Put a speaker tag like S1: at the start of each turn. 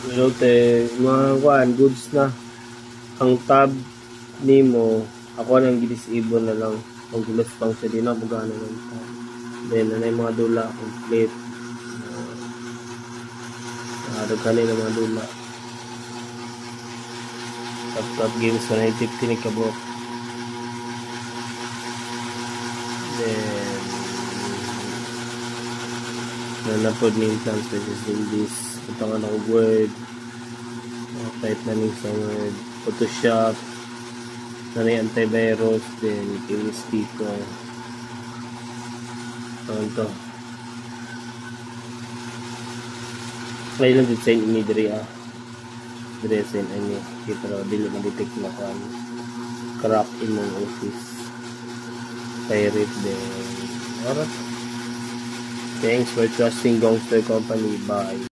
S1: Pero te mga goods na ang tab nimo ako nang gi-disable na lang kung gulos pang sa din na magana lang tab. Then na mga dula complete kanina na mga dula top games 150 ni kabok. Then na-upload ni implants versus in this ito nga ako Word type na ning sa Word Photoshop na rin antivirus then yung speaker ito play lang din sa inyo dire sa inyo pero dili ma-detect na kan crack imong office pirate then alright. Thanks for trusting Gongster Company. Bye.